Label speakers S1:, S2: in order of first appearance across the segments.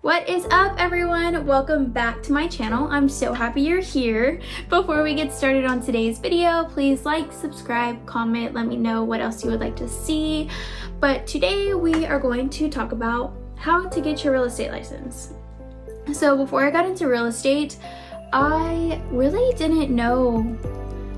S1: What is up, everyone? Welcome back to my channel. I'm so happy you're here. Before we get started on today's video, please like, subscribe, comment, let me know what else you would like to see. But today we are going to talk about how to get your real estate license. So before I got into real estate, I really didn't know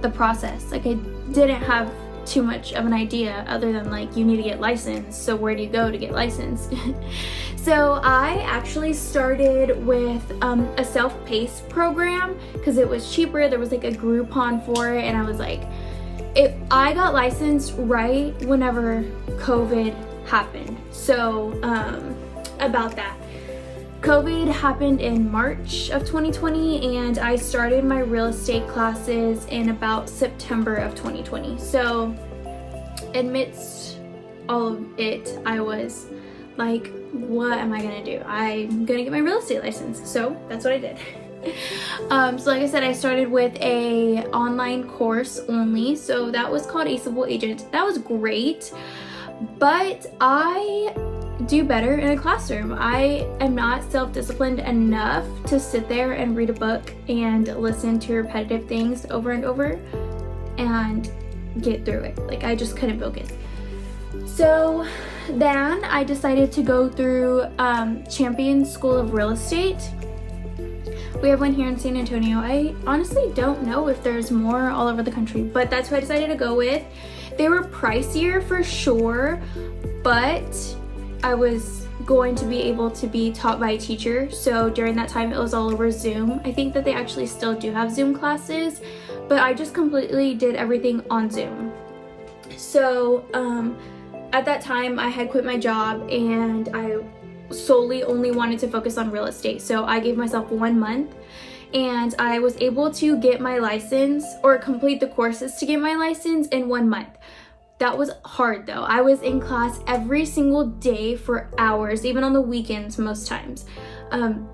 S1: the process. Like, I didn't have too much of an idea other than like you need to get licensed, so where do you go to get licensed? So I actually started with a self-paced program because it was cheaper. There was like a Groupon for it, and I was like, if I got licensed right whenever COVID happened. So about that, COVID happened in March of 2020, and I started my real estate classes in about September of 2020. So amidst all of it, I was like, what am I gonna do? I'm gonna get my real estate license. So that's what I did. So like I said, I started with a online course only. So that was called Aceable Agent. That was great, but I do better in a classroom. I am not self-disciplined enough to sit there and read a book and listen to repetitive things over and over and get through it. Like, I just couldn't focus. So then I decided to go through Champion School of Real Estate. We have one here in San Antonio. I honestly don't know if there's more all over the country, but that's what I decided to go with. They were pricier for sure, but I was going to be able to be taught by a teacher. So during that time, it was all over Zoom. I think that they actually still do have Zoom classes, but I just completely did everything on Zoom. So at that time, I had quit my job and I solely only wanted to focus on real estate. So I gave myself 1 month and I was able to get my license, or complete the courses to get my license, in 1 month. That was hard though. I was in class every single day for hours, even on the weekends most times.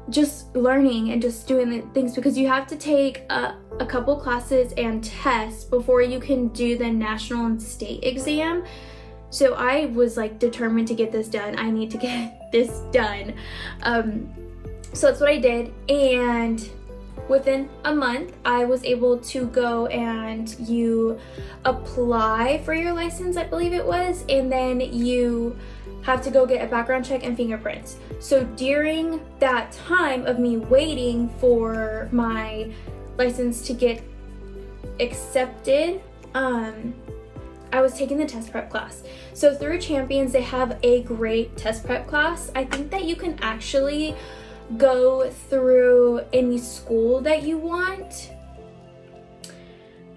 S1: Just learning and just doing the things, because you have to take a couple classes and tests before you can do the national and state exam. So I was like determined to get this done. I need to get this done. So that's what I did. And within a month, I was able to go and you apply for your license, I believe it was, and then you have to go get a background check and fingerprints. So during that time of me waiting for my license to get accepted, I was taking the test prep class. So through Champions, they have a great test prep class. I think that you can actually go through any school that you want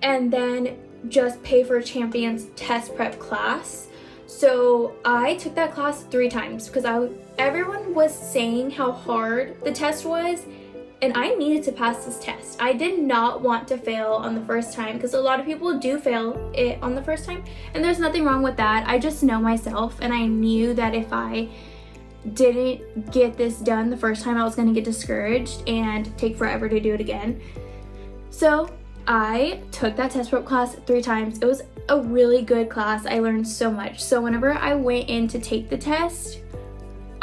S1: and then just pay for Champions test prep class. So I took that class 3 times because everyone was saying how hard the test was, and I needed to pass this test. I did not want to fail on the first time, because a lot of people do fail it on the first time, and there's nothing wrong with that. I just know myself, and I knew that if I didn't get this done the first time, I was gonna get discouraged and take forever to do it again. So I took that test prep class 3 times. It was a really good class. I learned so much. So whenever I went in to take the test,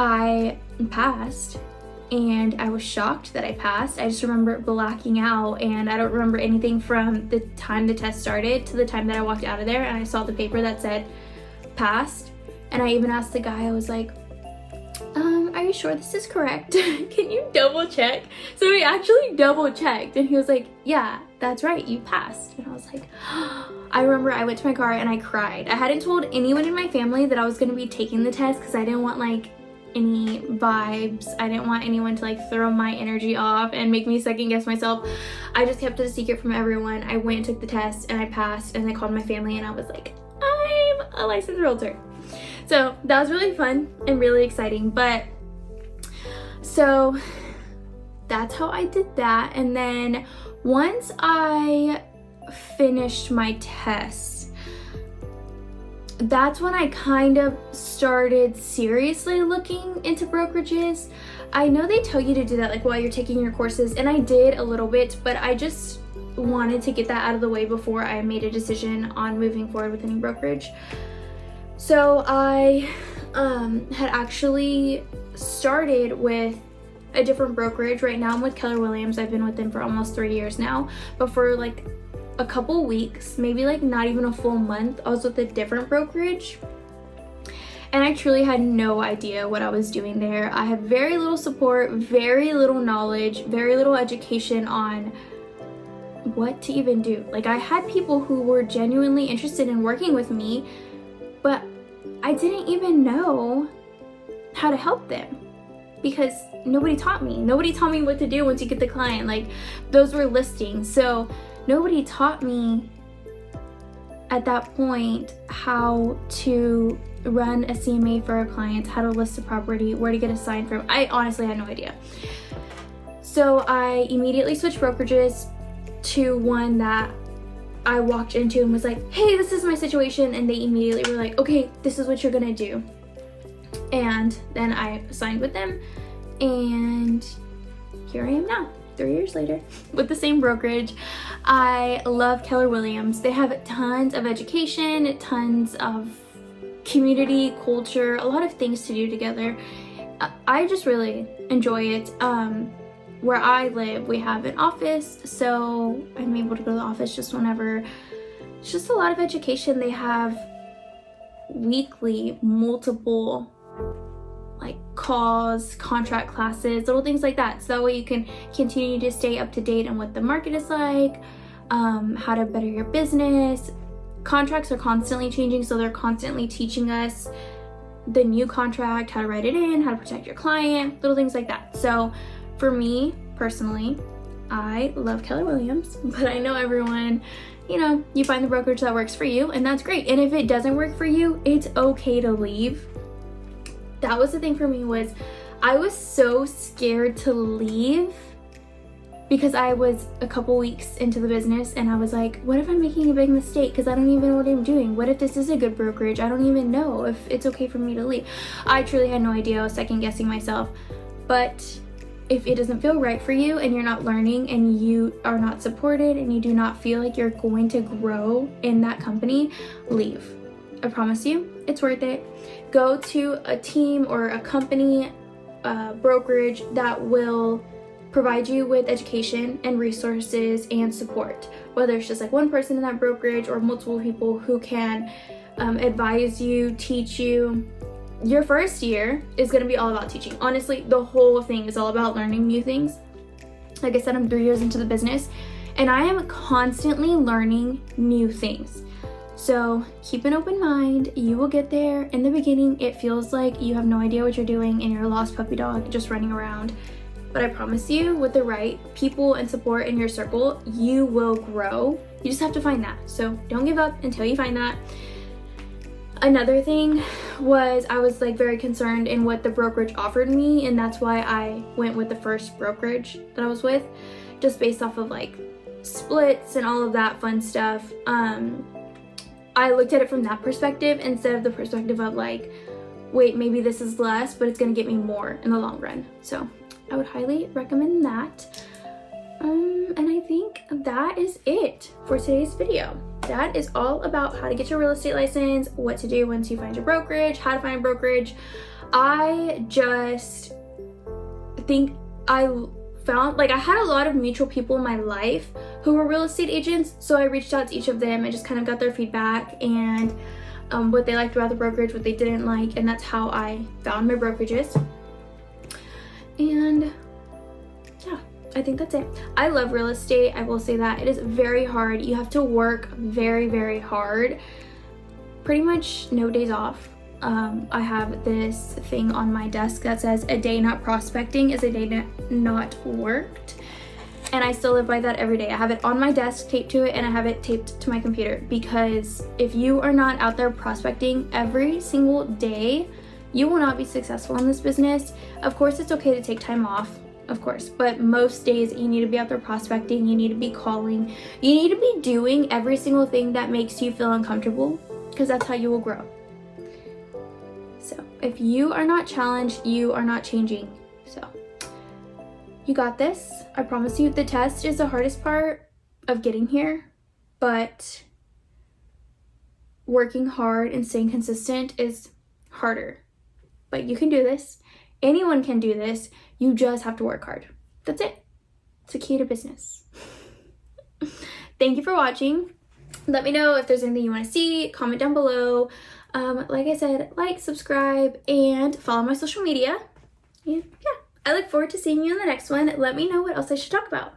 S1: I passed. And I was shocked that I passed. I just remember blacking out, and I don't remember anything from the time the test started to the time that I walked out of there and I saw the paper that said passed. And I even asked the guy, I was like, are you sure this is correct? Can you double check? So he actually double checked, and he was like, yeah, that's right, you passed. And I was like, I remember I went to my car and I cried. I hadn't told anyone in my family that I was gonna be taking the test because I didn't want like any vibes. I didn't want anyone to like throw my energy off and make me second guess myself. I just kept it a secret from everyone. I went and took the test and I passed, and I called my family and I was like, I'm a licensed realtor. So that was really fun and really exciting. But so that's how I did that. And then once I finished my tests, that's when I kind of started seriously looking into brokerages. I know they tell you to do that like while you're taking your courses, and I did a little bit, but I just wanted to get that out of the way before I made a decision on moving forward with any brokerage. So I had actually started with a different brokerage. Right now I'm with Keller Williams. I've been with them for almost 3 years now, but for like a couple weeks, maybe like not even a full month, I was with a different brokerage, and I truly had no idea what I was doing there. I had very little support, very little knowledge, very little education on what to even do. Like, I had people who were genuinely interested in working with me, but I didn't even know how to help them because nobody taught me. Nobody taught me what to do once you get the client. Like, those were listings. So nobody taught me at that point how to run a CMA for a client, how to list a property, where to get a sign from. I honestly had no idea. So I immediately switched brokerages to one that I walked into and was like, hey, this is my situation. And they immediately were like, okay, this is what you're gonna do. And then I signed with them, and here I am now, 3 years later, with the same brokerage. I love Keller Williams. They have tons of education, tons of community, culture, a lot of things to do together. I just really enjoy it. Where I live, we have an office, so I'm able to go to the office just whenever. It's just a lot of education. They have weekly multiple like calls, contract classes, little things like that, so that way you can continue to stay up to date on what the market is like, how to better your business. Contracts are constantly changing, so they're constantly teaching us the new contract, how to write it in, how to protect your client, little things like that. So for me personally, I love Keller Williams, but I know everyone, you find the brokerage that works for you, and that's great. And if it doesn't work for you, it's okay to leave. That was the thing for me, was I was so scared to leave because I was a couple weeks into the business, and I was like, what if I'm making a big mistake because I don't even know what I'm doing? What if this is a good brokerage? I don't even know if it's okay for me to leave. I truly had no idea. I was second guessing myself. But if it doesn't feel right for you, and you're not learning, and you are not supported, and you do not feel like you're going to grow in that company, leave. I promise you, it's worth it. Go to a team or a company, brokerage that will provide you with education and resources and support. Whether it's just like one person in that brokerage or multiple people who can advise you, teach you. Your first year is going to be all about teaching. Honestly, the whole thing is all about learning new things. Like I said, I'm 3 years into the business, and I am constantly learning new things. So keep an open mind. You will get there. In the beginning, it feels like you have no idea what you're doing and you're a lost puppy dog just running around. But I promise you, with the right people and support in your circle, you will grow. You just have to find that. So don't give up until you find that. Another thing was, I was like very concerned in what the brokerage offered me, and that's why I went with the first brokerage that I was with, just based off of like splits and all of that fun stuff. I looked at it from that perspective instead of the perspective of like, wait, maybe this is less, but it's gonna get me more in the long run. So I would highly recommend that. And I think that is it for today's video. That is all about how to get your real estate license, what to do once you find your brokerage, how to find a brokerage. I just think I found, like, I had a lot of mutual people in my life who were real estate agents, so I reached out to each of them and just kind of got their feedback and what they liked about the brokerage, what they didn't like, and that's how I found my brokerages. And yeah, I think that's it. I love real estate. I will say that. It is very hard. You have to work very, very hard. Pretty much no days off. I have this thing on my desk that says a day not prospecting is a day not worked. And I still live by that every day. I have it on my desk taped to it, and I have it taped to my computer, because if you are not out there prospecting every single day, you will not be successful in this business. Of course, it's okay to take time off, of course, but most days you need to be out there prospecting, you need to be calling, you need to be doing every single thing that makes you feel uncomfortable, because that's how you will grow. So if you are not challenged, you are not changing. So you got this. I promise you. The test is the hardest part of getting here, but working hard and staying consistent is harder. But you can do this. Anyone can do this. You just have to work hard. That's it. It's a key to business. Thank you for watching. Let me know if there's anything you want to see. Comment down below. Like I said, like, subscribe, and follow my social media. And yeah, I look forward to seeing you in the next one. Let me know what else I should talk about.